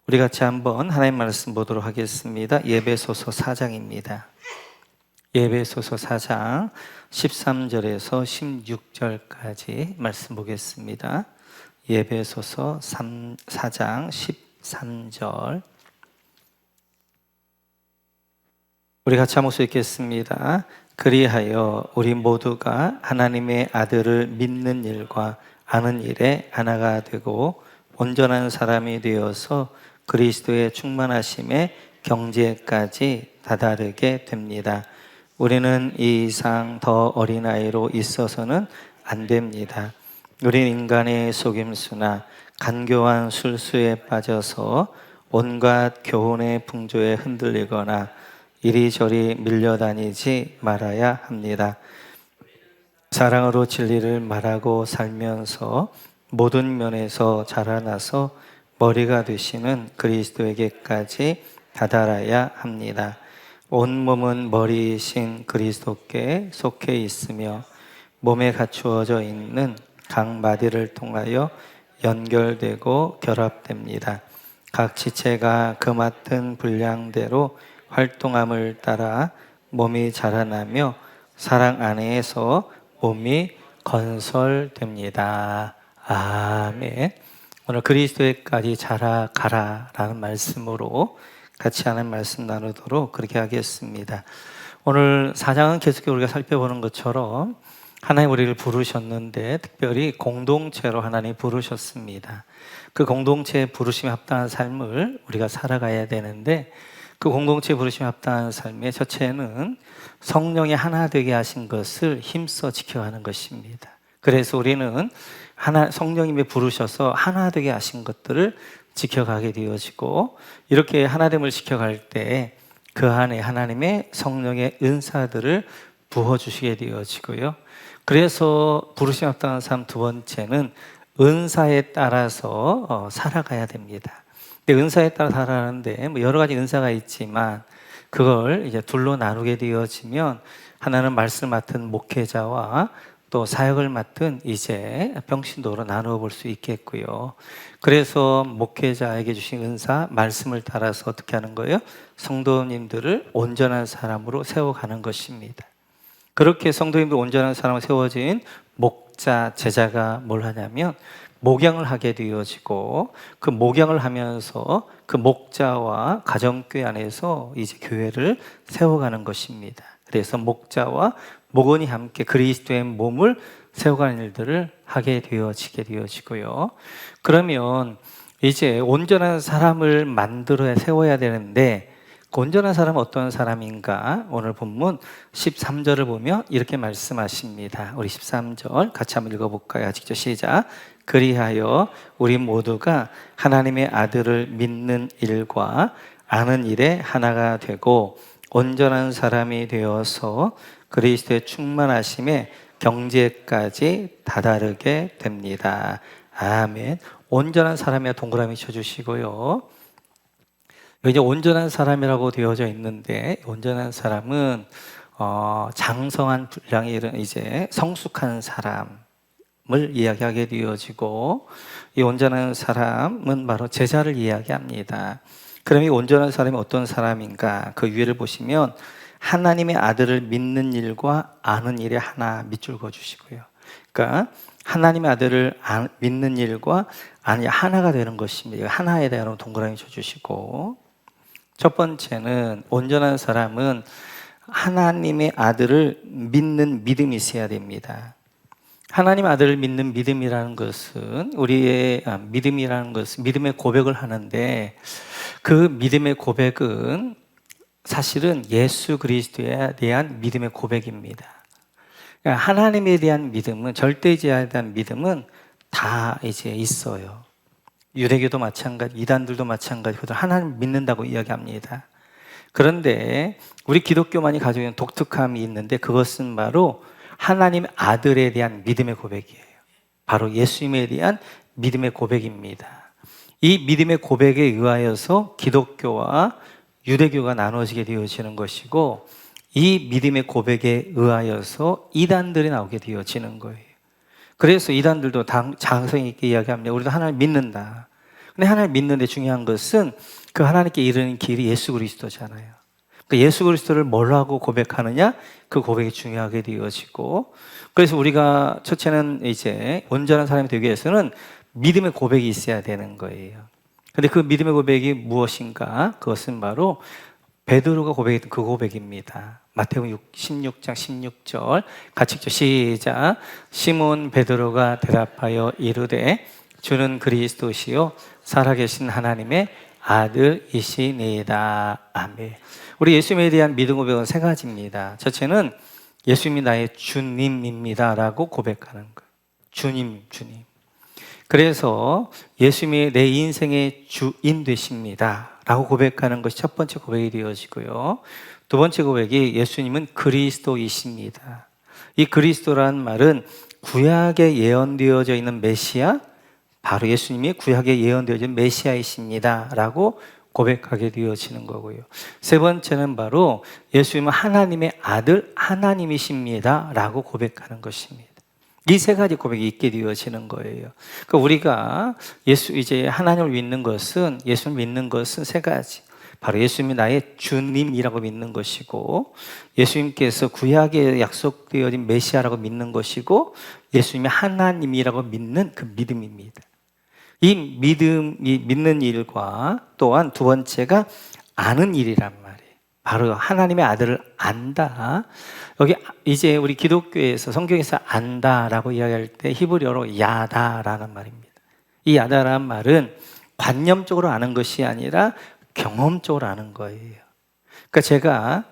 우리 같이 한번 하나님 말씀 보도록 하겠습니다. 에베소서 4장입니다. 에베소서 4장 13절에서 16절까지 말씀 보겠습니다. 에베소서 4장 13절 우리 같이 한 목소리 읽겠습니다. 그리하여 우리 모두가 하나님의 아들을 믿는 일과 아는 일에 하나가 되고 온전한 사람이 되어서 그리스도의 충만하심의 경지에까지 다다르게 됩니다. 우리는 이 이상 더 어린아이로 있어서는 안 됩니다. 우린 인간의 속임수나 간교한 술수에 빠져서 온갖 교훈의 풍조에 흔들리거나 이리저리 밀려다니지 말아야 합니다. 사랑으로 진리를 말하고 살면서 모든 면에서 자라나서 머리가 되시는 그리스도에게까지 다다라야 합니다. 온몸은 머리이신 그리스도께 속해 있으며 몸에 갖추어져 있는 각 마디를 통하여 연결되고 결합됩니다. 각 지체가 그 맡은 분량대로 활동함을 따라 몸이 자라나며 사랑 안에서 몸이 건설됩니다. 아멘. 오늘 그리스도에까지 자라가라 라는 말씀으로 같이 하는 말씀 나누도록 그렇게 하겠습니다. 오늘 4장은 계속 우리가 살펴보는 것처럼 하나님 우리를 부르셨는데 특별히 공동체로 하나님 부르셨습니다. 그 공동체에 부르심에 합당한 삶을 우리가 살아가야 되는데 그 공동체에 부르심에 합당한 삶의 첫째는 성령이 하나 되게 하신 것을 힘써 지켜가는 것입니다. 그래서 우리는 성령님이 부르셔서 하나 되게 하신 것들을 지켜가게 되어지고 이렇게 하나됨을 지켜갈 때 그 안에 하나님의 성령의 은사들을 부어주시게 되어지고요. 그래서 부르심 합당한 삶 두 번째는 은사에 따라서 살아가야 됩니다. 근데 은사에 따라 살아가는데 여러 가지 은사가 있지만 그걸 이제 둘로 나누게 되어지면 하나는 말씀을 맡은 목회자와 또 사역을 맡은 이제 평신도로 나누어 볼 수 있겠고요. 그래서 목회자에게 주신 은사, 말씀을 따라서 어떻게 하는 거예요? 성도님들을 온전한 사람으로 세워가는 것입니다. 그렇게 성도님들 온전한 사람으로 세워진 목자, 제자가 뭘 하냐면 목양을 하게 되어지고 그 목양을 하면서 그 목자와 가정교회 안에서 이제 교회를 세워가는 것입니다. 그래서 목자와 목원이 함께 그리스도의 몸을 세워가는 일들을 하게 되어지고요. 그러면 이제 온전한 사람을 만들어 세워야 되는데 그 온전한 사람은 어떤 사람인가? 오늘 본문 13절을 보면 이렇게 말씀하십니다. 우리 13절 같이 한번 읽어볼까요? 직접 시작. 그리하여 우리 모두가 하나님의 아들을 믿는 일과 아는 일에 하나가 되고 온전한 사람이 되어서 그리스도의 충만하심의 경지에까지 다다르게 됩니다. 아멘. 온전한 사람이야 동그라미 쳐주시고요. 이제 온전한 사람이라고 되어져 있는데 온전한 사람은 장성한 분량이 이제 성숙한 사람을 이야기하게 되어지고 이 온전한 사람은 바로 제자를 이야기합니다. 그럼 이 온전한 사람이 어떤 사람인가? 그 위를 보시면 하나님의 아들을 믿는 일과 아는 일에 하나 밑줄 그어주시고요. 그러니까 하나님의 아들을 믿는 일과 아는 일 하나가 되는 것입니다. 하나에 대한 동그라미 쳐주시고 첫 번째는 온전한 사람은 하나님의 아들을 믿는 믿음이 있어야 됩니다. 하나님 아들을 믿는 믿음이라는 것은 우리의 믿음이라는 것은 믿음의 고백을 하는데 그 믿음의 고백은 사실은 예수 그리스도에 대한 믿음의 고백입니다. 그러니까 하나님에 대한 믿음은 절대지에 대한 믿음은 다 이제 있어요. 유대교도 마찬가지, 이단들도 마찬가지, 그들 하나님 믿는다고 이야기합니다. 그런데 우리 기독교만이 가지고 있는 독특함이 있는데 그것은 바로 하나님 아들에 대한 믿음의 고백이에요. 바로 예수님에 대한 믿음의 고백입니다. 이 믿음의 고백에 의하여서 기독교와 유대교가 나눠지게 되어지는 것이고 이 믿음의 고백에 의하여서 이단들이 나오게 되어지는 거예요. 그래서 이단들도 장성 있게 이야기합니다. 우리도 하나님 믿는다. 근데 하나님 믿는데 중요한 것은 그 하나님께 이르는 길이 예수 그리스도잖아요. 그러니까 예수 그리스도를 뭐라고 고백하느냐, 그 고백이 중요하게 되어지고, 그래서 우리가 첫째는 이제 온전한 사람이 되기 위해서는 믿음의 고백이 있어야 되는 거예요. 근데 그 믿음의 고백이 무엇인가? 그것은 바로 베드로가 고백했던 그 고백입니다. 마태복음 16장 16절 같이 읽죠. 시작. 시몬 베드로가 대답하여 이르되 주는 그리스도시요 살아계신 하나님의 아들이시니이다. 아멘. 우리 예수님에 대한 믿음 고백은 세 가지입니다. 첫째는 예수님이 나의 주님입니다 라고 고백하는 거예요. 주님. 그래서 예수님이 내 인생의 주인 되십니다 라고 고백하는 것이 첫 번째 고백이 되어지고요. 두 번째 고백이 예수님은 그리스도이십니다. 이 그리스도라는 말은 구약에 예언되어져 있는 메시아, 바로 예수님이 구약에 예언되어진 메시아이십니다 라고 고백하게 되어지는 거고요. 세 번째는 바로 예수님은 하나님의 아들 하나님이십니다 라고 고백하는 것입니다. 이 세 가지 고백이 있게 되어지는 거예요. 그러니까 우리가 이제 하나님을 믿는 것은, 예수를 믿는 것은 세 가지. 바로 예수님이 나의 주님이라고 믿는 것이고, 예수님께서 구약에 약속되어진 메시아라고 믿는 것이고, 예수님이 하나님이라고 믿는 그 믿음입니다. 이 믿는 일과 또한 두 번째가 아는 일이란 말이에요. 바로 하나님의 아들을 안다. 여기 이제 우리 기독교에서 성경에서 안다라고 이야기할 때 히브리어로 야다라는 말입니다. 이 야다라는 말은 관념적으로 아는 것이 아니라 경험적으로 아는 거예요. 그러니까 제가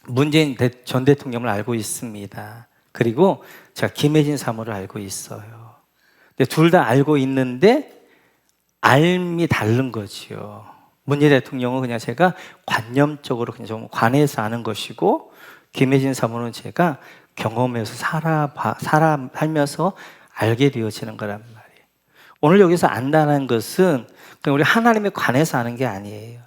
문재인 전 대통령을 알고 있습니다. 그리고 제가 김혜진 사모를 알고 있어요. 근데 둘 다 알고 있는데 알미 다른 거지요. 문재인 대통령은 그냥 제가 관념적으로 그냥 좀 관해서 아는 것이고, 김혜진 사모는 제가 경험해서 살면서 알게 되어지는 거란 말이에요. 오늘 여기서 안다는 것은 그냥 우리 하나님에 관해서 아는 게 아니에요.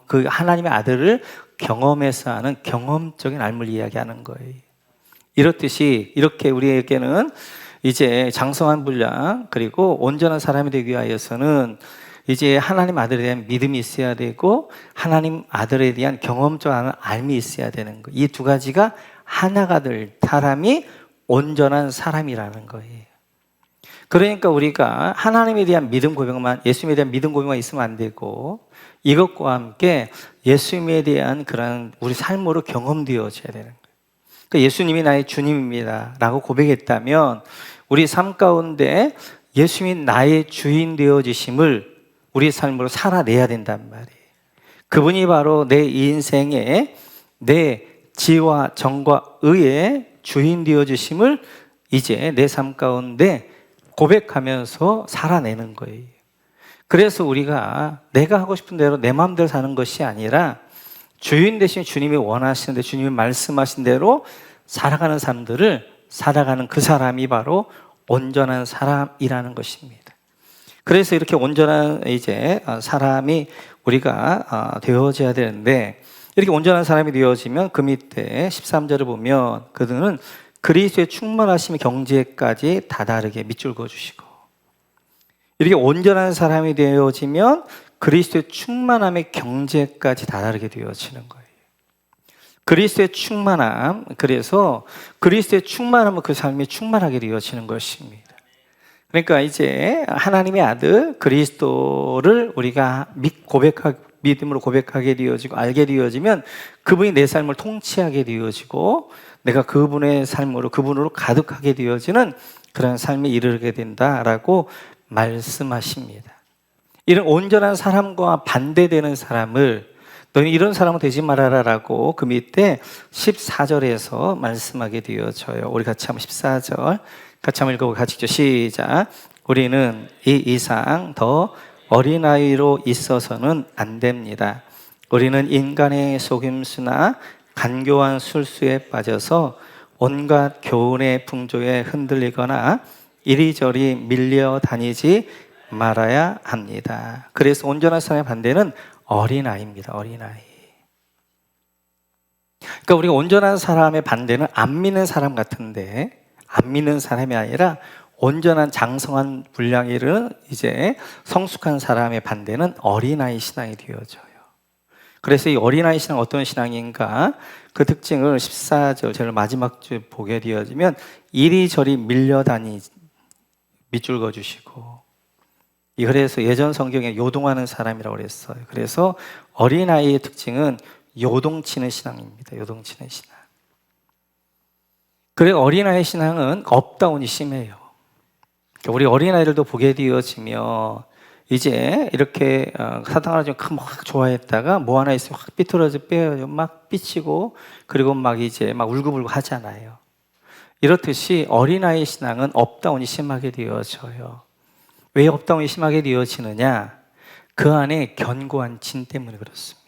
그 하나님의 아들을 경험해서 아는 경험적인 알물 이야기하는 거예요. 이렇듯이 이렇게 우리에게는 이제 장성한 분량 그리고 온전한 사람이 되기 위하여서는 이제 하나님 아들에 대한 믿음이 있어야 되고 하나님 아들에 대한 경험적 알미 있어야 되는 거예요. 이 두 가지가 하나가 될 사람이 온전한 사람이라는 거예요. 그러니까 우리가 하나님에 대한 믿음 고백만, 예수님에 대한 믿음 고백만 있으면 안 되고 이것과 함께 예수님에 대한 그런 우리 삶으로 경험되어져야 되는 거예요. 그러니까 예수님이 나의 주님입니다 라고 고백했다면 우리 삶 가운데 예수님이 나의 주인 되어지심을 우리 삶으로 살아내야 된단 말이에요. 그분이 바로 내 인생에 내 지와 정과 의의 주인 되어주심을 이제 내 삶 가운데 고백하면서 살아내는 거예요. 그래서 우리가 내가 하고 싶은 대로 내 마음대로 사는 것이 아니라 주인 대신 주님이 원하시는데 주님이 말씀하신 대로 살아가는 사람들을 살아가는 그 사람이 바로 온전한 사람이라는 것입니다. 그래서 이렇게 온전한 이제 사람이 우리가 되어져야 되는데, 이렇게 온전한 사람이 되어지면 그 밑에 13절을 보면 그들은 그리스도의 충만하심의 경지에까지 다다르게 밑줄 그어주시고, 이렇게 온전한 사람이 되어지면 그리스도의 충만함의 경지에까지 다다르게 되어지는 거예요. 그리스도의 충만함, 그래서 그리스도의 충만함은 그 삶이 충만하게 되어지는 것입니다. 그러니까 이제 하나님의 아들 그리스도를 우리가 믿음으로 고백하게 되어지고 알게 되어지면 그분이 내 삶을 통치하게 되어지고 내가 그분의 삶으로 그분으로 가득하게 되어지는 그런 삶에 이르게 된다라고 말씀하십니다. 이런 온전한 사람과 반대되는 사람을 너는 이런 사람은 되지 말아라라고 그 밑에 14절에서 말씀하게 되어져요. 우리 같이 한번 14절 같이 한번 읽어보고 같이 읽죠. 시작. 우리는 이 이상 더 어린아이로 있어서는 안 됩니다. 우리는 인간의 속임수나 간교한 술수에 빠져서 온갖 교훈의 풍조에 흔들리거나 이리저리 밀려 다니지 말아야 합니다. 그래서 온전한 사람의 반대는 어린아이입니다. 어린아이. 그러니까 우리가 온전한 사람의 반대는 안 믿는 사람 같은데, 안 믿는 사람이 아니라 온전한 장성한 분량에 이르는 이제 성숙한 사람의 반대는 어린아이 신앙이 되어져요. 그래서 이 어린아이 신앙 어떤 신앙인가? 그 특징을 14절 제일 마지막 줄 보게 되어지면 이리저리 밀려다니 밑줄 그어주시고, 그래서 예전 성경에 요동하는 사람이라고 그랬어요. 그래서 어린아이의 특징은 요동치는 신앙입니다. 요동치는 신앙. 그래 어린아이 신앙은 업다운이 심해요. 우리 어린아이들도 보게 되어지면 이제 이렇게 사탕 하나 좀 막 좋아했다가 뭐 하나 있으면 확 삐뚤어져 빼요. 막 삐치고 그리고 막 이제 막 울고불고 하잖아요. 이렇듯이 어린아이 신앙은 업다운이 심하게 되어져요. 왜 업다운이 심하게 되어지느냐? 그 안에 견고한 진 때문에 그렇습니다.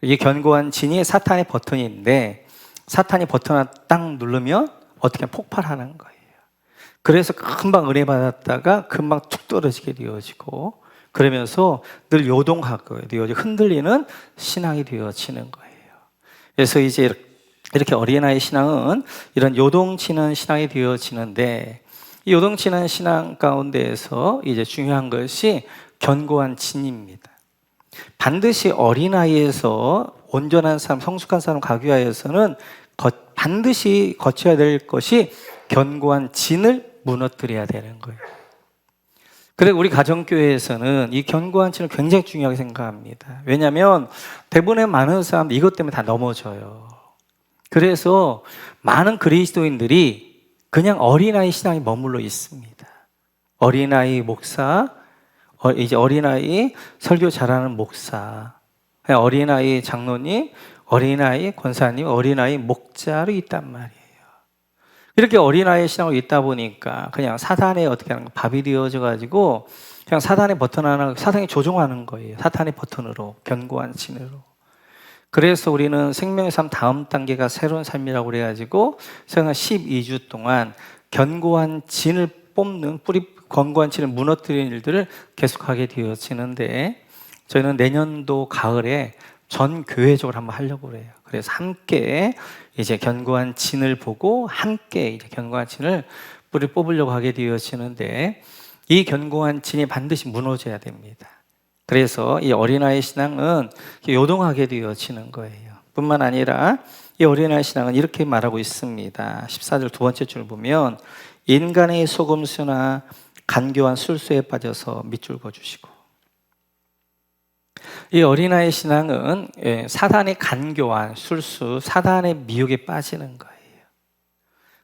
이 견고한 진이 사탄의 버튼인데 사탄이 버튼을 딱 누르면 어떻게 폭발하는 거예요. 그래서 금방 은혜 받았다가 금방 툭 떨어지게 되어지고 그러면서 늘 요동하고 되어지고 흔들리는 신앙이 되어지는 거예요. 그래서 이제 이렇게 어린아이 신앙은 이런 요동치는 신앙이 되어지는데 이 요동치는 신앙 가운데에서 이제 중요한 것이 견고한 진입니다. 반드시 어린아이에서 온전한 사람, 성숙한 사람 가기 위해서는 반드시 거쳐야 될 것이 견고한 진을 무너뜨려야 되는 거예요. 그래서 우리 가정교회에서는 이 견고한 진을 굉장히 중요하게 생각합니다. 왜냐하면 대부분의 많은 사람들 이것 때문에 다 넘어져요. 그래서 많은 그리스도인들이 그냥 어린아이 신앙에 머물러 있습니다. 어린아이 목사, 이제 어린아이 설교 잘하는 목사, 어린아이 장로님, 어린아이 권사님, 어린아이 목자로 있단 말이에요. 이렇게 어린아이 신앙으로 있다 보니까 그냥 사단의 어떻게 하는 거 밥이 되어져 가지고 그냥 사단의 버튼 하나, 사단이 조종하는 거예요. 사탄의 버튼으로, 견고한 진으로. 그래서 우리는 생명의 삶 다음 단계가 새로운 삶이라고 그래가지고 한 12주 동안 견고한 진을 뽑는 견고한 진을 무너뜨리는 일들을 계속하게 되어지는데 저희는 내년도 가을에 전 교회적으로 한번 하려고 그래요. 그래서 함께 이제 견고한 진을 보고 함께 이제 견고한 진을 뿌리 뽑으려고 하게 되어지는데 이 견고한 진이 반드시 무너져야 됩니다. 그래서 이 어린아이 신앙은 요동하게 되어지는 거예요. 뿐만 아니라 이 어린아이 신앙은 이렇게 말하고 있습니다. 14절 두 번째 줄 보면 인간의 속음수나 간교한 술수에 빠져서 밑줄 그어주시고, 이 어린아이 신앙은 사단의 간교한 술수, 사단의 미혹에 빠지는 거예요.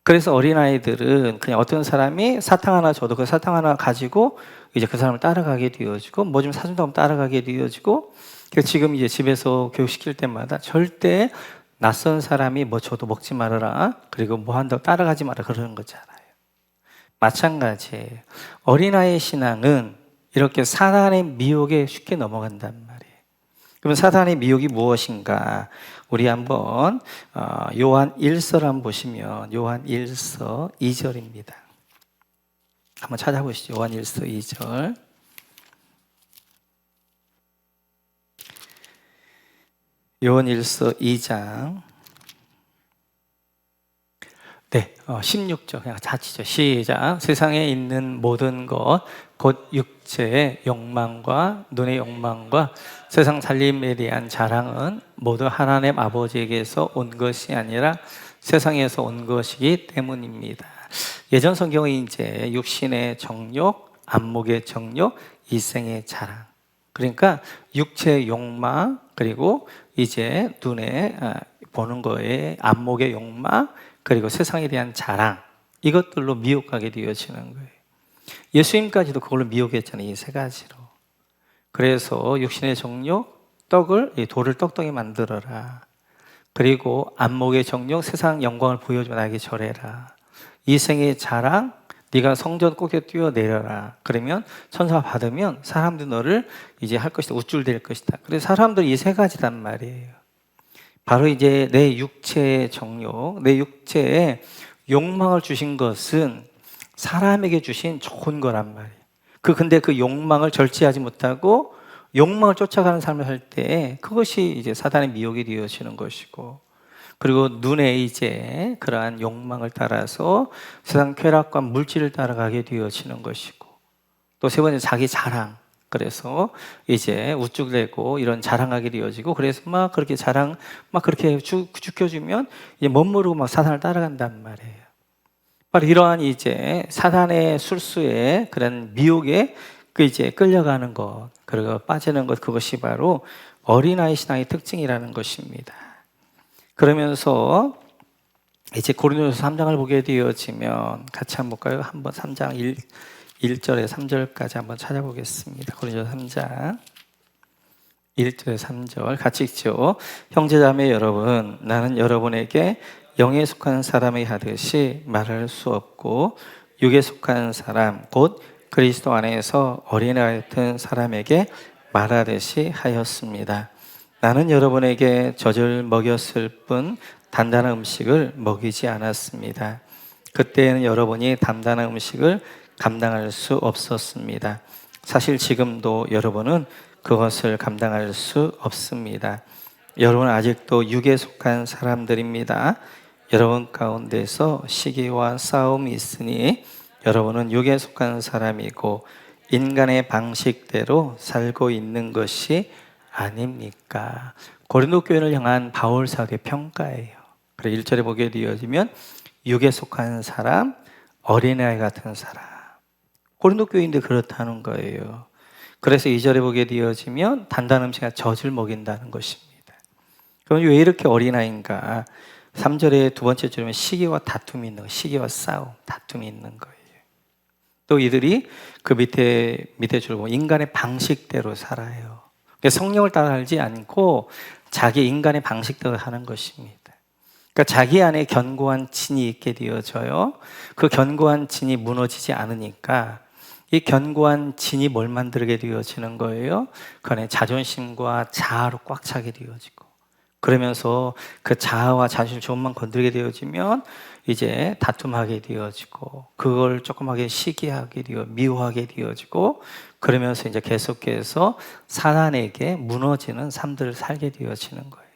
그래서 어린아이들은 그냥 어떤 사람이 사탕 하나 줘도 그 사탕 하나 가지고 이제 그 사람을 따라가게 되어지고 뭐 좀 사준다고 하면 따라가게 되어지고, 지금 이제 집에서 교육시킬 때마다 절대 낯선 사람이 뭐 줘도 먹지 말아라, 그리고 뭐 한다고 따라가지 마라 그러는 거잖아요. 마찬가지예요. 어린아이의 신앙은 이렇게 사단의 미혹에 쉽게 넘어간단 말이에요. 그러면 사단의 미혹이 무엇인가? 우리 한번 요한 1서를 한번 보시면 요한 1서 2절입니다. 한번 찾아보시죠. 요한 1서 2절. 요한 1서 2장. 네, 16절 그냥 자치죠. 시작. 세상에 있는 모든 것, 곧 육체의 욕망과 눈의 욕망과 세상 살림에 대한 자랑은 모두 하나님 아버지에게서 온 것이 아니라 세상에서 온 것이기 때문입니다. 예전 성경은 이제 육신의 정욕, 안목의 정욕, 이생의 자랑. 그러니까 육체의 욕망, 그리고 이제 눈에 보는 거에 안목의 욕망, 그리고 세상에 대한 자랑, 이것들로 미혹하게 되어지는 거예요. 예수님까지도 그걸로 미혹했잖아요. 이 세 가지로. 그래서 육신의 정욕, 돌을 떡떡이 만들어라. 그리고 안목의 정욕, 세상 영광을 보여주며 나에게 절해라. 이생의 자랑, 네가 성전 꼭에 뛰어내려라. 그러면 천사 받으면 사람들이 너를 이제 할 것이다. 우쭐댈 것이다. 그래서 사람들이 이 세 가지란 말이에요. 바로 이제 내 육체의 정욕, 내 육체의 욕망을 주신 것은 사람에게 주신 좋은 거란 말이에요. 근데 그 욕망을 절제하지 못하고 욕망을 쫓아가는 삶을 할 때 그것이 이제 사단의 미혹이 되어지는 것이고, 그리고 눈에 이제 그러한 욕망을 따라서 세상 쾌락과 물질을 따라가게 되어지는 것이고, 또 세 번째 자기 자랑. 그래서 이제 우쭐대고 이런 자랑하게 되어지고, 그래서 막 그렇게 막 그렇게 죽여주면 이제 멋모르고 막 사단을 따라간단 말이에요. 바로 이러한 이제 사단의 술수에 그런 미혹에 그 이제 끌려가는 것, 그리고 빠지는 것, 그것이 바로 어린아이 신앙의 특징이라는 것입니다. 그러면서 이제 고린도서 3장을 보게 되어지면 같이 한번 볼까요? 한번 3장 1절에 3절까지 한번 찾아보겠습니다. 고린도서 3장 1절에 3절 같이 읽죠. 형제자매 여러분, 나는 여러분에게 영에 속한 사람이 하듯이 말할 수 없고 육에 속한 사람 곧 그리스도 안에서 어린아이 같은 사람에게 말하듯이 하였습니다. 나는 여러분에게 젖을 먹였을 뿐 단단한 음식을 먹이지 않았습니다. 그때는 여러분이 단단한 음식을 감당할 수 없었습니다. 사실 지금도 여러분은 그것을 감당할 수 없습니다. 여러분은 아직도 육에 속한 사람들입니다. 여러분 가운데서 시기와 싸움이 있으니 여러분은 육에 속한 사람이고 인간의 방식대로 살고 있는 것이 아닙니까? 고린도 교회를 향한 바울 사도의 평가예요. 그래 1절에 보게 되어지면 육에 속한 사람, 어린아이 같은 사람. 고린도 교회인데 그렇다는 거예요. 그래서 2절에 보게 되어지면 단단한 음식과 젖을 먹인다는 것입니다. 그럼 왜 이렇게 어린아이인가? 3절에 두 번째 줄이면 시기와 다툼이 있는 거예요. 시기와 싸움, 다툼이 있는 거예요. 또 이들이 그 밑에 줄 보면 인간의 방식대로 살아요. 성령을 따라 살지 않고 자기 인간의 방식대로 하는 것입니다. 그러니까 자기 안에 견고한 진이 있게 되어져요. 그 견고한 진이 무너지지 않으니까 이 견고한 진이 뭘 만들게 되어지는 거예요? 그 안에 자존심과 자아로 꽉 차게 되어지고, 그러면서 그 자아와 자존심 조금만 건드리게 되어지면 이제 다툼하게 되어지고, 그걸 조금하게 시기하게 미워하게 되어지고, 그러면서 이제 계속해서 사단에게 무너지는 삶들을 살게 되어지는 거예요.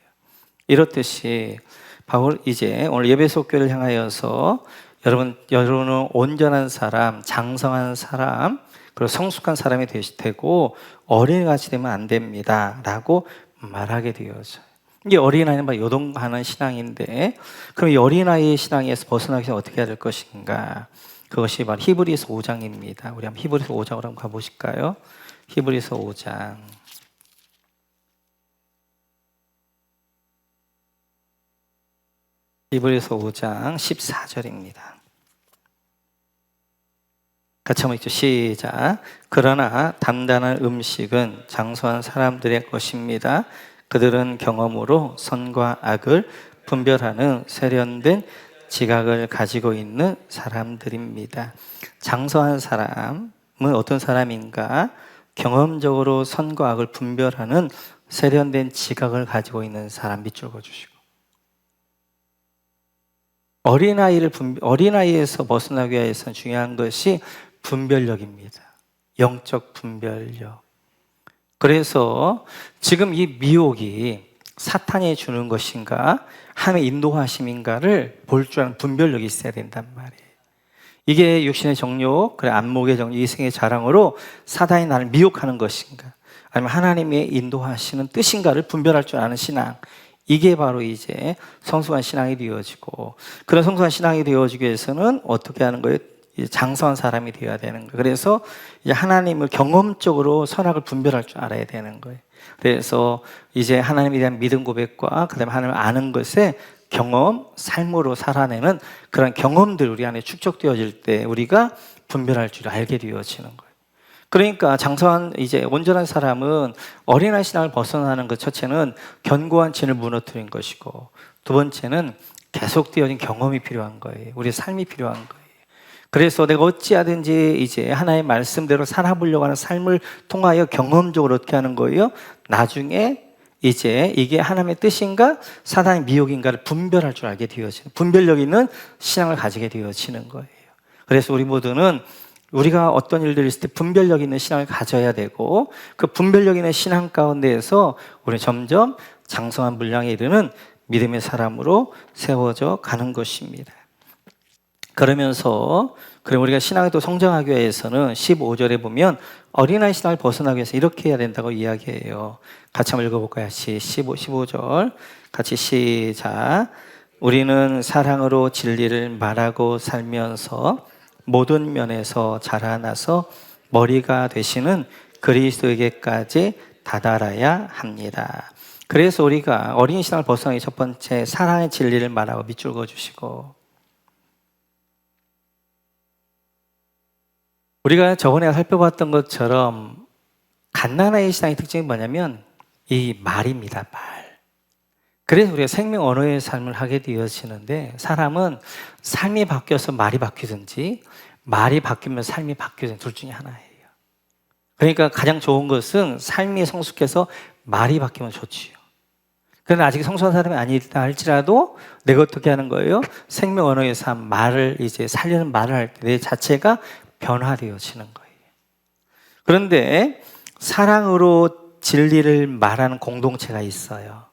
이렇듯이 바울 이제 오늘 예배소 교회를 향하여서 여러분은 온전한 사람, 장성한 사람, 그리고 성숙한 사람이 되고 어린이같이 되면 안 됩니다 라고 말하게 되어져요. 이게 어린아이는 막 요동하는 신앙인데, 그럼 이 어린아이의 신앙에서 벗어나기 위해서 어떻게 해야 될 것인가? 그것이 바로 히브리서 5장입니다. 우리 한번 히브리서 5장으로 한번 가보실까요? 히브리서 5장. 히브리서 5장 14절입니다. 같이 한번 읽죠. 시작. 그러나 단단한 음식은 장수한 사람들의 것입니다. 그들은 경험으로 선과 악을 분별하는 세련된 지각을 가지고 있는 사람들입니다. 장수한 사람은 어떤 사람인가? 경험적으로 선과 악을 분별하는 세련된 지각을 가지고 있는 사람. 밑줄 그어주시고, 어린아이에서 벗어나기 위해서 중요한 것이 분별력입니다. 영적 분별력. 그래서 지금 이 미혹이 사탄이 주는 것인가, 하나님의 인도하심인가를 볼 줄 아는 분별력이 있어야 된단 말이에요. 이게 육신의 정욕, 그래 안목의 정욕, 이생의 자랑으로 사단이 나를 미혹하는 것인가, 아니면 하나님의 인도하시는 뜻인가를 분별할 줄 아는 신앙. 이게 바로 이제 성숙한 신앙이 되어지고, 그런 성숙한 신앙이 되어지기 위해서는 어떻게 하는 거예요? 장성한 사람이 되어야 되는 거예요. 그래서 이제 하나님을 경험적으로 선악을 분별할 줄 알아야 되는 거예요. 그래서 이제 하나님에 대한 믿음 고백과 그다음에 하나님을 아는 것에 경험, 삶으로 살아내는 그런 경험들 우리 안에 축적되어질 때 우리가 분별할 줄 알게 되어지는 거예요. 그러니까 장성한 이제 온전한 사람은 어린아이 신앙을 벗어나는 것 첫째는 견고한 진을 무너뜨린 것이고, 두 번째는 계속되어진 경험이 필요한 거예요. 우리의 삶이 필요한 거예요. 그래서 내가 어찌하든지 이제 하나의 말씀대로 살아보려고 하는 삶을 통하여 경험적으로 어떻게 하는 거예요? 나중에 이제 이게 하나님의 뜻인가 사단의 미혹인가를 분별할 줄 알게 되어지는, 분별력 있는 신앙을 가지게 되어지는 거예요. 그래서 우리 모두는 우리가 어떤 일들이 있을 때 분별력 있는 신앙을 가져야 되고, 그 분별력 있는 신앙 가운데에서 우리는 점점 장성한 분량에 이르는 믿음의 사람으로 세워져 가는 것입니다. 그러면서 우리가 신앙을 또 성장하기 위해서는 15절에 보면 어린아이 신앙을 벗어나기 위해서 이렇게 해야 된다고 이야기해요. 같이 한번 읽어볼까요? 15절 같이 시작. 우리는 사랑으로 진리를 말하고 살면서 모든 면에서 자라나서 머리가 되시는 그리스도에게까지 다다라야 합니다. 그래서 우리가 어린 신앙을 벗어나기 첫 번째 사랑의 진리를 말하고 밑줄 그어주시고, 우리가 저번에 살펴봤던 것처럼 갓난아이 신앙의 특징이 뭐냐면 이 말입니다. 말. 그래서 우리가 생명 언어의 삶을 하게 되어지는데, 사람은 삶이 바뀌어서 말이 바뀌든지 말이 바뀌면 삶이 바뀌든지 둘 중에 하나예요. 그러니까 가장 좋은 것은 삶이 성숙해서 말이 바뀌면 좋지요. 그러나 아직 성숙한 사람이 아니다 할지라도 내가 어떻게 하는 거예요? 생명 언어의 삶, 말을 이제 살리는 말을 할 때 내 자체가 변화되어지는 거예요. 그런데 사랑으로 진리를 말하는 공동체가 있어요.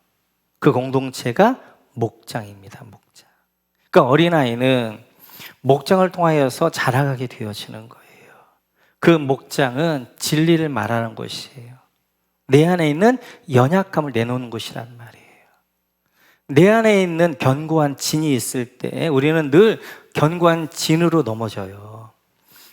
그 공동체가 목장입니다. 목장. 그러니까 어린아이는 목장을 통하여서 자라가게 되어지는 거예요. 그 목장은 진리를 말하는 곳이에요. 내 안에 있는 연약함을 내놓는 곳이란 말이에요. 내 안에 있는 견고한 진이 있을 때 우리는 늘 견고한 진으로 넘어져요.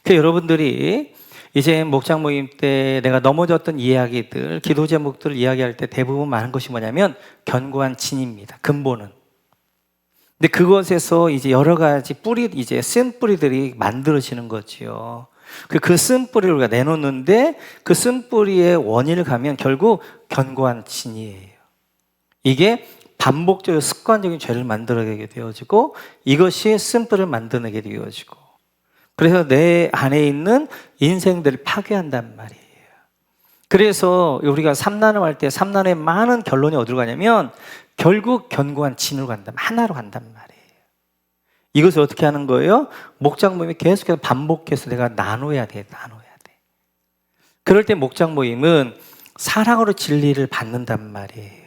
그래서 여러분들이 이제 목장 모임 때 내가 넘어졌던 이야기들, 기도 제목들을 이야기할 때 대부분 많은 것이 뭐냐면 견고한 진입니다. 근본은. 근데 그것에서 이제 여러 가지 뿌리, 이제 쓴 뿌리들이 만들어지는 거지요. 그 쓴 뿌리를 우리가 내놓는데 그 쓴 뿌리의 원인을 가면 결국 견고한 진이에요. 이게 반복적으로 습관적인 죄를 만들어내게 되어지고 이것이 쓴 뿌리를 만들어내게 되어지고, 그래서 내 안에 있는 인생들을 파괴한단 말이에요. 그래서 우리가 삼나눔 할 때 삼나눔의 많은 결론이 어디로 가냐면 결국 견고한 진으로 간다. 하나로 간단 말이에요. 이것을 어떻게 하는 거예요? 목장 모임이 계속해서 반복해서 내가 나눠야 돼. 그럴 때 목장 모임은 사랑으로 진리를 받는단 말이에요.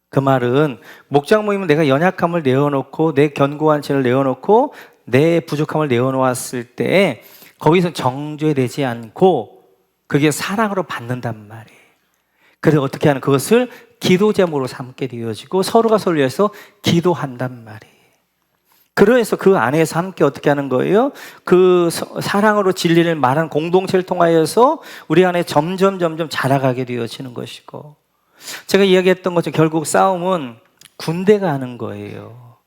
그 말은 목장 모임은 내가 연약함을 내어놓고 내 견고한 진을 내어놓고 내 부족함을 내어놓았을 때 거기서 정죄되지 않고 그게 사랑으로 받는단 말이에요. 그래서 어떻게 하는, 그것을 기도 제목으로 삼게 되어지고 서로가 서로를 위해서 기도한단 말이에요. 그래서 그 안에서 함께 어떻게 하는 거예요? 그 사랑으로 진리를 말하는 공동체를 통하여서 우리 안에 점점 자라가게 되어지는 것이고, 제가 이야기했던 것처럼 결국 싸움은 군대가 하는 거예요.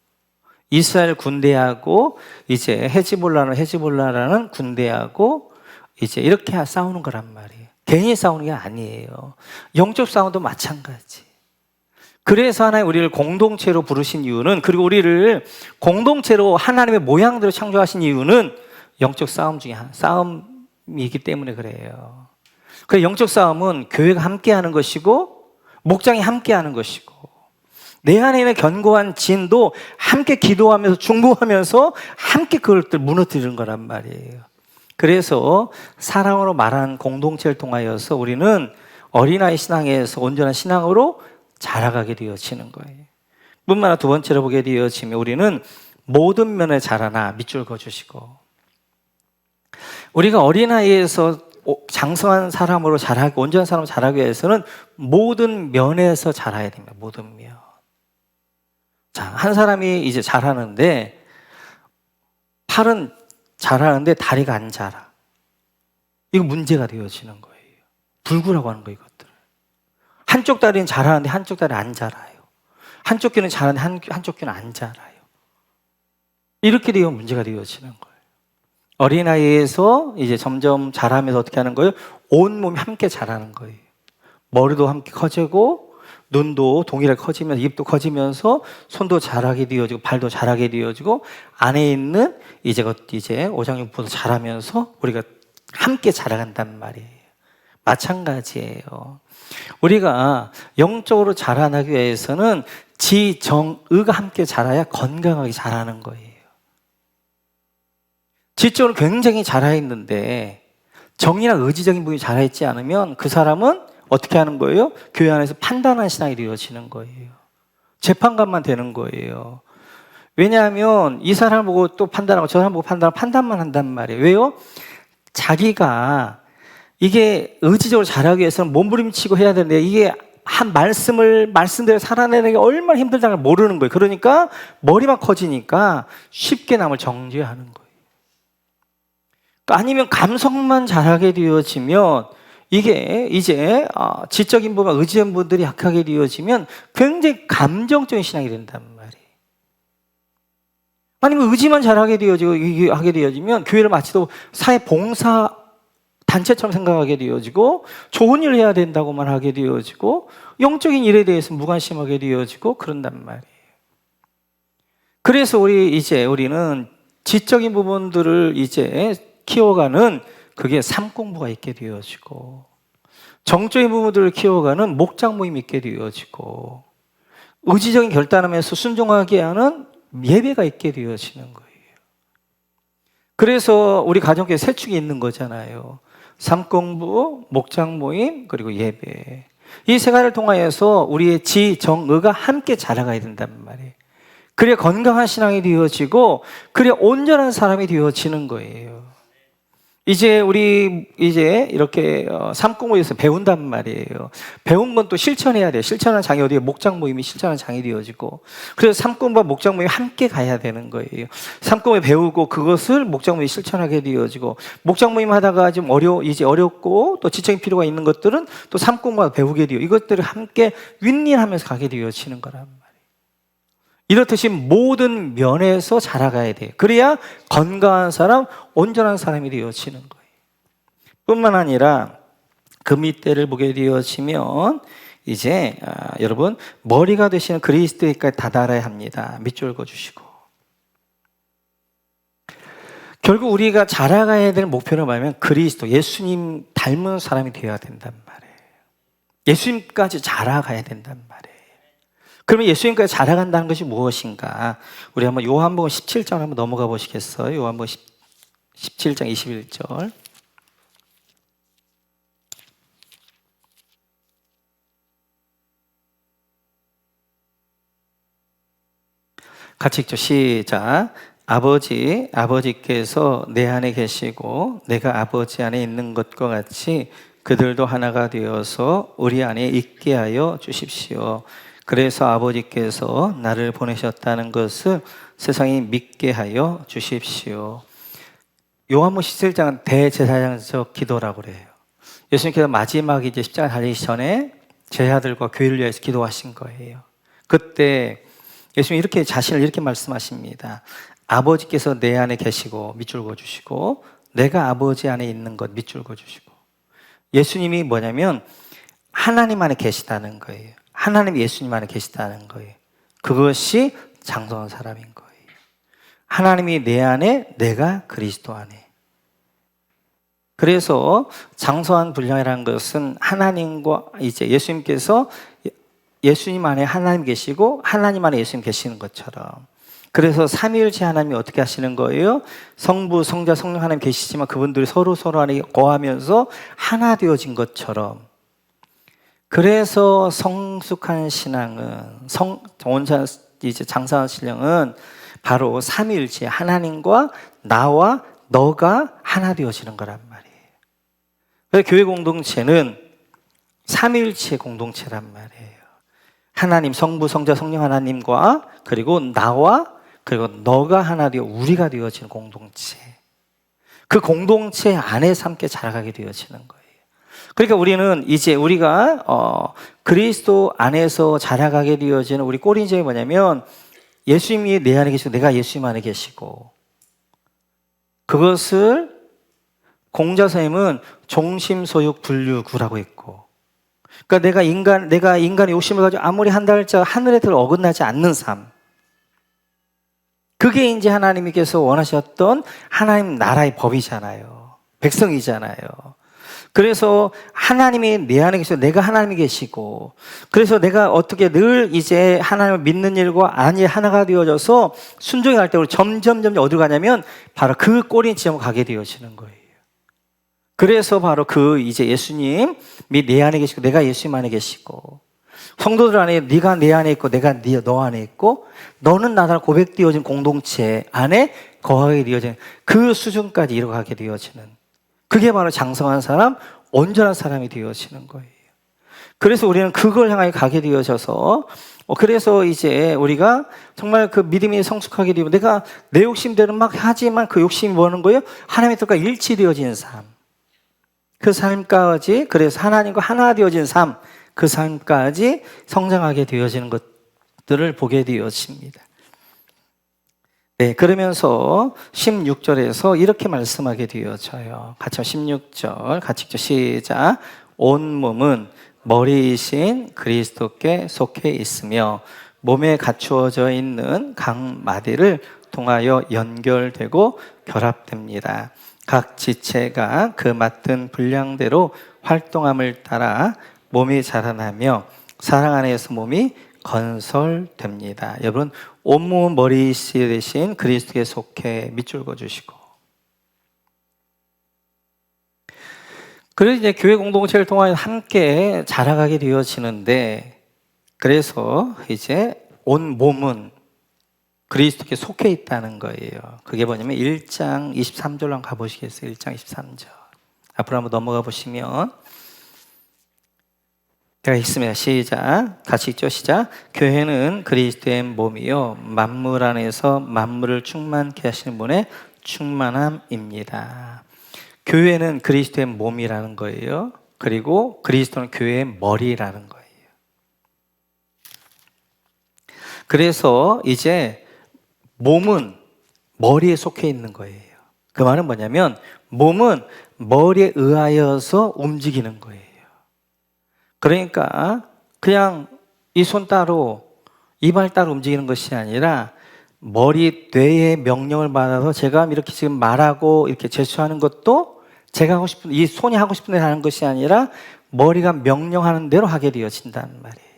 이스라엘 군대하고 이제 헤즈볼라라는 군대하고 이제 이렇게 싸우는 거란 말이에요. 괜히 싸우는 게 아니에요. 영적 싸움도 마찬가지. 그래서 하나님 우리를 공동체로 부르신 이유는, 그리고 우리를 공동체로 하나님의 모양대로 창조하신 이유는 영적 싸움 중에 싸움이기 때문에 그래요. 그 영적 싸움은 교회가 함께하는 것이고 목장이 함께하는 것이고, 내 안에 있는 견고한 진도 함께 기도하면서 중보하면서 함께 그것들 무너뜨리는 거란 말이에요. 그래서 사랑으로 말하는 공동체를 통하여서 우리는 어린아이 신앙에서 온전한 신앙으로 자라가게 되어지는 거예요. 뿐만 아니라 두 번째로 보게 되어지면 우리는 모든 면에 자라나, 밑줄 그어주시고, 우리가 어린아이에서 장성한 사람으로 자라고 온전한 사람으로 자라기 위해서는 모든 면에서 자라야 됩니다. 모든 면. 자, 한 사람이 이제 자라는데 팔은 자라는데 다리가 안 자라. 이거 문제가 되어지는 거예요. 불구라고 하는 거예요, 이것들. 한쪽 다리는 자라는데 한쪽 다리는 안 자라요. 한쪽 귀는 자라는데 한쪽 귀는 안 자라요. 이렇게 되면 문제가 되어지는 거예요. 어린아이에서 이제 점점 자라면서 어떻게 하는 거예요? 온몸이 함께 자라는 거예요. 머리도 함께 커지고 눈도 동일하게 커지면서 입도 커지면서 손도 자라게 되어지고 발도 자라게 되어지고 안에 있는 이제 오장육부도 자라면서 우리가 함께 자라간단 말이에요. 마찬가지예요. 우리가 영적으로 자라나기 위해서는 지정의가 함께 자라야 건강하게 자라는 거예요. 지적으로 굉장히 자라있는데 정의나 의지적인 부분이 자라있지 않으면 그 사람은 어떻게 하는 거예요? 교회 안에서 판단하는 신앙이 되어지는 거예요. 재판관만 되는 거예요. 왜냐하면 이 사람을 보고 또 판단하고 저 사람 보고 판단하고 판단만 한단 말이에요. 왜요? 자기가 이게 의지적으로 잘하기 위해서는 몸부림치고 해야 되는데 이게 한 말씀대로 살아내는 게 얼마나 힘들다는 걸 모르는 거예요. 그러니까 머리만 커지니까 쉽게 남을 정죄하는 거예요. 아니면 감성만 잘하게 되어지면 이게 이제 지적인 부분, 의지한 분들이 약하게 되어지면 굉장히 감정적인 신앙이 된단 말이에요. 아니면 의지만 잘하게 되어지면 교회를 마치도 사회 봉사 단체처럼 생각하게 되어지고 좋은 일을 해야 된다고만 하게 되어지고 영적인 일에 대해서 무관심하게 되어지고 그런단 말이에요. 그래서 우리는 지적인 부분들을 이제 키워가는 그게 삶 공부가 있게 되어지고 정적인 부분들을 키워가는 목장 모임이 있게 되어지고 의지적인 결단하면서 순종하게 하는 예배가 있게 되어지는 거예요. 그래서 우리 가정교회 세 축이 있는 거잖아요. 삶 공부, 목장 모임, 그리고 예배. 이 세 가지를 통하여서 우리의 지, 정, 의가 함께 자라가야 된단 말이에요. 그래야 건강한 신앙이 되어지고 그래야 온전한 사람이 되어지는 거예요. 우리 이렇게 삶공부에서 배운단 말이에요. 배운 건 또 실천해야 돼요. 실천하는 장이 어디에 목장 모임이 실천하는 장이 되어지고 그래서 삶공부와 목장 모임이 함께 가야 되는 거예요. 삶공부에 배우고 그것을 목장 모임이 실천하게 되어지고 목장 모임 하다가 좀 어렵고 또 지적인 필요가 있는 것들은 또 삶공부와 배우게 돼요. 이것들을 함께 윈윈하면서 가게 되어지는 거란 말이에요. 이렇듯이 모든 면에서 자라가야 돼요. 그래야 건강한 사람, 온전한 사람이 되어지는 거예요. 뿐만 아니라 그 밑대를 보게 되어지면 이제 여러분 머리가 되시는 그리스도에까지 다다라야 합니다. 밑줄 그어주시고 결국 우리가 자라가야 될 목표는 뭐냐면 그리스도, 예수님 닮은 사람이 되어야 된단 말이에요. 예수님까지 자라가야 된단 말이에요. 그러면 예수님까지 자라간다는 것이 무엇인가? 우리 한번 요한복음 17장 한번 넘어가 보시겠어요? 요한복음 17장 21절. 같이 읽죠. 시작. 아버지께서 내 안에 계시고 내가 아버지 안에 있는 것과 같이 그들도 하나가 되어서 우리 안에 있게 하여 주십시오. 그래서 아버지께서 나를 보내셨다는 것을 세상이 믿게 하여 주십시오. 요한복음 17장은 대제사장적 기도라고 그래요. 예수님께서 마지막 이제 십자가 달리기 전에 제자들과 교회를 위해서 기도하신 거예요. 그때 예수님이 이렇게 자신을 이렇게 말씀하십니다. 아버지께서 내 안에 계시고 밑줄 그어주시고 내가 아버지 안에 있는 것 밑줄 그어주시고 예수님이 뭐냐면 하나님 안에 계시다는 거예요. 하나님 예수님 안에 계시다는 거예요. 그것이 장성한 사람인 거예요. 하나님이 내 안에, 내가 그리스도 안에. 그래서 장성한 분량이라는 것은 하나님과 이제 예수님께서 예수님 안에 하나님 계시고 하나님 안에 예수님 계시는 것처럼. 그래서 삼위일체 하나님이 어떻게 하시는 거예요? 성부, 성자, 성령 하나님 계시지만 그분들이 서로 안에 거하면서 하나 되어진 것처럼. 그래서 성숙한 신앙은 온전한 이제 장성한 신령은 바로 삼위일체 하나님과 나와 너가 하나 되어지는 거란 말이에요. 그래서 교회 공동체는 삼위일체 공동체란 말이에요. 하나님, 성부, 성자, 성령 하나님과 그리고 나와 그리고 너가 하나 되어 우리가 되어지는 공동체. 그 공동체 안에서 함께 자라가게 되어지는 거예요. 그러니까 우리는 이제 우리가 그리스도 안에서 자라가게 되어지는 우리 꼬리인점이 뭐냐면 예수님이 내 안에 계시고 내가 예수님 안에 계시고 그것을 공자선생님은 종심소육 분류구라고 했고 그러니까 내가 인간의 욕심을 가지고 아무리 한다 할지라도 하늘의 뜻을 어긋나지 않는 삶 그게 이제 하나님께서 원하셨던 하나님 나라의 법이잖아요. 백성이잖아요. 그래서 하나님이 내 안에 계시고 내가 하나님이 계시고 그래서 내가 어떻게 늘 이제 하나님을 믿는 일과 아니 하나가 되어져서 순종해 갈 때 우리 점점 어디로 가냐면 바로 그 꼬리 지점으로 가게 되어지는 거예요. 그래서 바로 그 이제 예수님이 내 안에 계시고 내가 예수님 안에 계시고 성도들 안에 네가 내 안에 있고 내가 너 안에 있고 너는 나달 고백되어진 공동체 안에 거하게 되어지는 그 수준까지 이뤄가게 되어지는 그게 바로 장성한 사람, 온전한 사람이 되어지는 거예요. 그래서 우리는 그걸 향하여 가게 되어져서 그래서 이제 우리가 정말 그 믿음이 성숙하게 되면 내가 내 욕심대로 막 하지만 그 욕심이 뭐는 거예요? 하나님의 뜻과 일치되어진 삶. 그 삶까지 그래서 하나님과 하나 되어진 삶, 그 삶까지 성장하게 되어지는 것들을 보게 되어집니다. 네, 그러면서 16절에서 이렇게 말씀하게 되어져요. 같이 16절 같이 읽죠. 시작. 온 몸은 머리이신 그리스도께 속해 있으며 몸에 갖추어져 있는 각 마디를 통하여 연결되고 결합됩니다. 각 지체가 그 맡은 분량대로 활동함을 따라 몸이 자라나며 사랑 안에서 몸이 건설됩니다. 여러분, 온몸은 머리이신 그리스도께 속해 밑줄 그어주시고, 그래서 이제 교회 공동체를 통하여 함께 자라가게 되어지는데, 그래서 이제 온 몸은 그리스도께 속해 있다는 거예요. 그게 뭐냐면 1장 23절로 한번 가보시겠어요? 1장 23절. 앞으로 한번 넘어가 보시면 제가 읽습니다. 시작. 같이 읽죠. 시작. 교회는 그리스도의 몸이요 만물 안에서 만물을 충만케 하시는 분의 충만함입니다. 교회는 그리스도의 몸이라는 거예요. 그리고 그리스도는 교회의 머리라는 거예요. 그래서 이제 몸은 머리에 속해 있는 거예요. 그 말은 뭐냐면 몸은 머리에 의하여서 움직이는 거예요. 그러니까 그냥 이 손 따로 이 발 따로 움직이는 것이 아니라 머리 뇌의 명령을 받아서 제가 이렇게 지금 말하고 이렇게 제스처하는 것도 제가 하고 싶은 이 손이 하고 싶은 대로 하는 것이 아니라 머리가 명령하는 대로 하게 되어진다는 말이에요.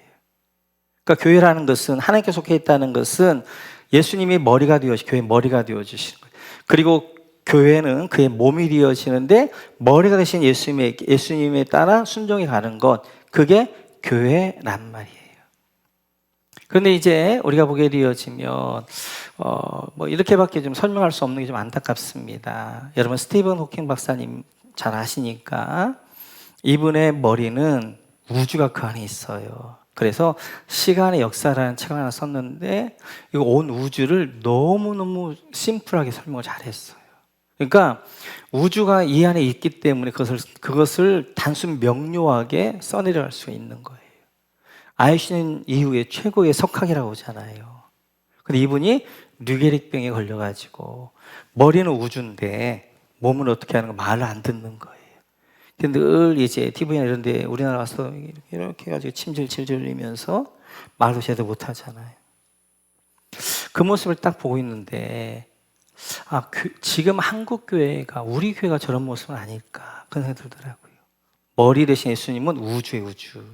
그러니까 교회라는 것은 하나님께 속해 있다는 것은 예수님이 머리가 되어지 교회의 머리가 되어주시는 거예요. 그리고 교회는 그의 몸이 되어지는데 머리가 되신 예수님에 따라 순종해 가는 것, 그게 교회란 말이에요. 그런데 이제 우리가 보게 되어지면 뭐 이렇게밖에 좀 설명할 수 없는 게 좀 안타깝습니다. 여러분 스티븐 호킹 박사님 잘 아시니까 이분의 머리는 우주가 그 안에 있어요. 그래서 시간의 역사라는 책을 하나 썼는데 이거 온 우주를 너무너무 심플하게 설명을 잘했어요. 그러니까 우주가 이 안에 있기 때문에 그것을 단순 명료하게 써내려갈 수 있는 거예요. 아인슈타인 이후에 최고의 석학이라고 하잖아요. 근데 이분이 류게릭병에 걸려가지고 머리는 우주인데 몸은 어떻게 하는 거 말을 안 듣는 거예요. 근데 늘 이제 TV나 이런 데 우리나라 와서 이렇게 해가지고 침질침질 흘리면서 말도 제대로 못 하잖아요. 그 모습을 딱 보고 있는데 지금 한국 교회가 우리 교회가 저런 모습은 아닐까 그런 생각이 들더라고요. 머리 대신 예수님은 우주의 우주.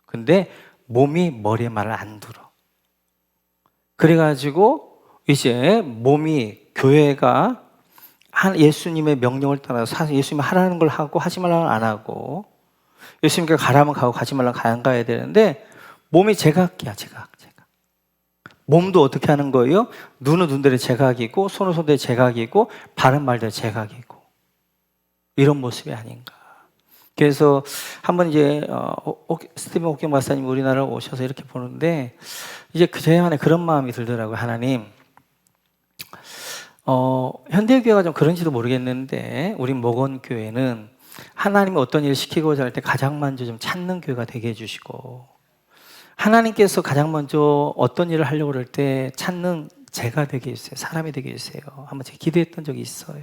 근데 몸이 머리의 말을 안 들어. 그래가지고 이제 몸이 교회가 예수님의 명령을 따라서 예수님이 하라는 걸 하고 하지 말라는 걸 안 하고 예수님께 가라면 가고 가지 말라면 안 가야 되는데 몸이 제각기야. 제각. 몸도 어떻게 하는 거예요? 눈은 눈대로 제각이고 손은 손대로 제각이고 발은 말대로 제각이고 이런 모습이 아닌가. 그래서 한번 이제 스티븐 호킹 박사님 우리나라에 오셔서 이렇게 보는데 이제 제 안에 그런 마음이 들더라고요. 하나님, 현대교회가 좀 그런지도 모르겠는데 우리 목원교회는 하나님이 어떤 일을 시키고자 할 때 가장 먼저 좀 찾는 교회가 되게 해주시고 하나님께서 가장 먼저 어떤 일을 하려고 그럴 때 찾는 제가 되게 해주세요. 사람이 되게 해주세요. 한번 제가 기도했던 적이 있어요.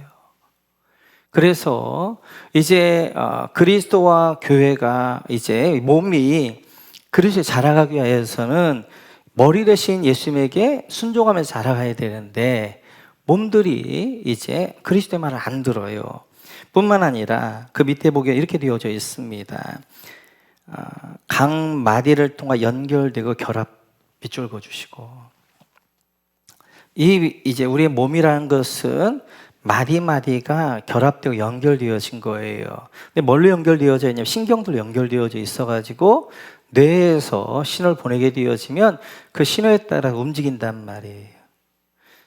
그래서 이제 그리스도와 교회가 이제 몸이 그리스도에 자라가기 위해서는 머리 대신 예수님에게 순종하면서 자라가야 되는데 몸들이 이제 그리스도의 말을 안 들어요. 뿐만 아니라 그 밑에 보기에 이렇게 되어져 있습니다. 각 마디를 통해 연결되고 결합 밑줄 그어주시고 이제 우리의 몸이라는 것은 마디마디가 결합되고 연결되어진 거예요. 근데 뭘로 연결되어져 있냐면 신경들로 연결되어져 있어가지고 뇌에서 신호를 보내게 되어지면 그 신호에 따라 움직인단 말이에요.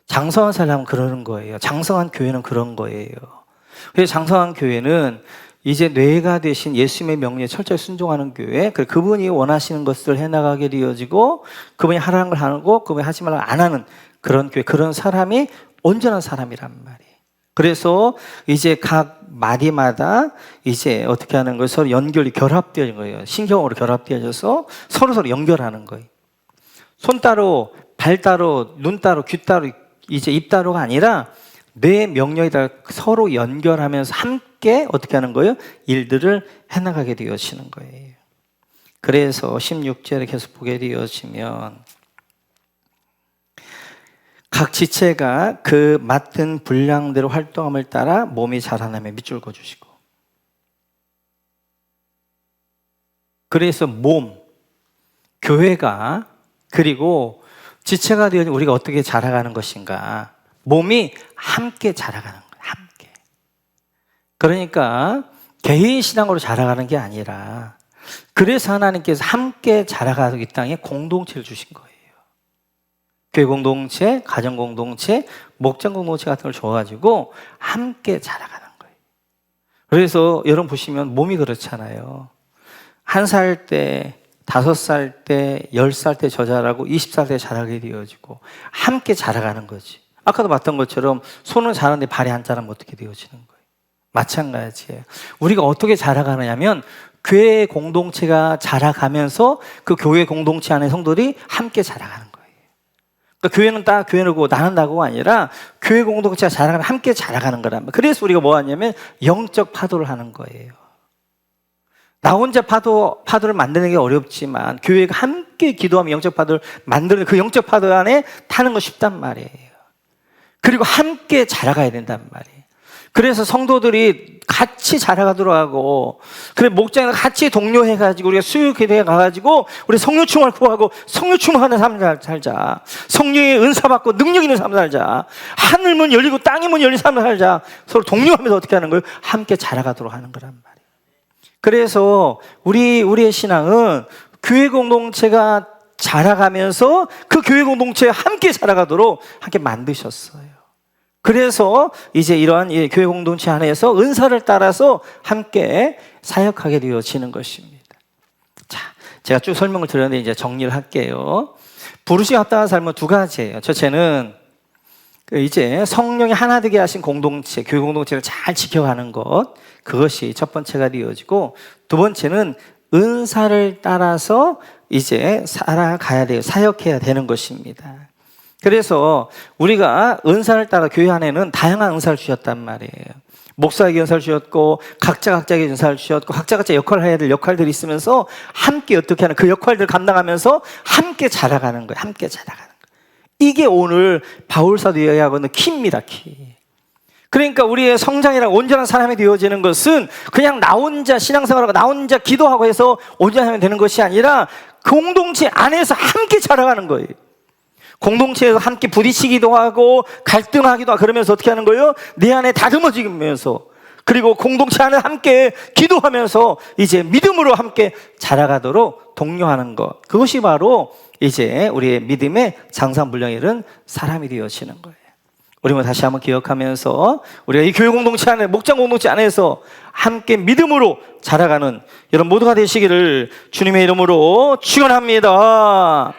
장성한 사람은 그러는 거예요. 장성한 교회는 그런 거예요. 그래서 장성한 교회는 이제 뇌가 되신 예수님의 명령에 철저히 순종하는 교회, 그분이 원하시는 것을 해나가게 되어지고 그분이 하라는 걸 하고 그분이 하지 말라는 걸 안 하는 그런 교회, 그런 사람이 온전한 사람이란 말이에요. 그래서 이제 각 마디마다 이제 어떻게 하는 거예요? 서로 연결이 결합되어진 거예요. 신경으로 결합되어져서 서로 연결하는 거예요. 손 따로, 발 따로, 눈 따로, 귀 따로, 이제 입 따로가 아니라 뇌 명령에 따라 서로 연결하면서 함께 어떻게 하는 거예요? 일들을 해나가게 되어지는 거예요. 그래서 16절에 계속 보게 되어지면 각 지체가 그 맡은 분량대로 활동함을 따라 몸이 자라나며 밑줄 그어주시고, 그래서 몸, 교회가 그리고 지체가 되어 우리가 어떻게 자라가는 것인가, 몸이 함께 자라가는 거예요. 함께. 그러니까 개인 신앙으로 자라가는 게 아니라 그래서 하나님께서 함께 자라가고 이 땅에 공동체를 주신 거예요. 교회 공동체, 가정 공동체, 목장 공동체 같은 걸 줘가지고 함께 자라가는 거예요. 그래서 여러분 보시면 몸이 그렇잖아요. 1살 때, 5살 때, 10살 때 저 자라고 20살 때 자라게 되어지고 함께 자라가는 거지. 아까도 봤던 것처럼 손은 자라는데 발이 안 자라면 어떻게 되어지는 거예요? 마찬가지예요. 우리가 어떻게 자라가느냐면 교회 공동체가 자라가면서 그 교회 공동체 안에 성도들이 함께 자라가는 거예요. 그러니까 교회는 딱 교회고 나는 나고가 아니라 교회 공동체가 자라가는, 함께 자라가는 거란 말이에요. 그래서 우리가 뭐 하냐면 영적 파도를 하는 거예요. 나 혼자 파도를 만드는 게 어렵지만 교회가 함께 기도하면 영적 파도를 만드는, 그 영적 파도 안에 타는 거 쉽단 말이에요. 그리고 함께 자라가야 된단 말이에요. 그래서 성도들이 같이 자라가도록 하고, 그래 목장에서 같이 동료해가지고 우리가 수요기도에 가가지고 우리 성령 충만을 구하고 성령 충만하는 삶을 살자. 성령의 은사 받고 능력 있는 삶을 살자. 하늘 문 열리고 땅의 문 열린 삶을 살자. 서로 동료하면서 어떻게 하는 거예요? 함께 자라가도록 하는 거란 말이에요. 그래서 우리의 신앙은 교회 공동체가 자라가면서 그 교회 공동체에 함께 자라가도록 함께 만드셨어요. 그래서 이제 이러한 교회 공동체 안에서 은사를 따라서 함께 사역하게 되어지는 것입니다. 자, 제가 쭉 설명을 드렸는데 이제 정리를 할게요. 부르심에 합당한 삶은 두 가지예요. 첫째는 이제 성령이 하나 되게 하신 공동체, 교회 공동체를 잘 지켜가는 것, 그것이 첫 번째가 되어지고, 두 번째는 은사를 따라서 이제 살아가야 돼요. 사역해야 되는 것입니다. 그래서 우리가 은사를 따라 교회 안에는 다양한 은사를 주셨단 말이에요. 목사에게 은사를 주셨고, 각자에게 은사를 주셨고, 각자 역할을 해야 될 역할들이 있으면서 함께 어떻게 하는, 그 역할들을 감당하면서 함께 자라가는 거예요. 함께 자라가는 거예요. 이게 오늘 바울사도 이야기하고 있는 키입니다. 키. 그러니까 우리의 성장이랑 온전한 사람이 되어지는 것은 그냥 나 혼자 신앙생활하고 나 혼자 기도하고 해서 온전하면 되는 것이 아니라 공동체 안에서 함께 자라가는 거예요. 공동체에서 함께 부딪히기도 하고 갈등하기도 하고 그러면서 어떻게 하는 거예요? 내 안에 다듬어지면서, 그리고 공동체 안에 함께 기도하면서 이제 믿음으로 함께 자라가도록 독려하는 것, 그것이 바로 이제 우리의 믿음의 장성분량에 이른 사람이 되어지는 거예요. 우리 다시 한번 기억하면서 우리가 이 교회 공동체 안에, 목장 공동체 안에서 함께 믿음으로 자라가는 여러분 모두가 되시기를 주님의 이름으로 축원합니다.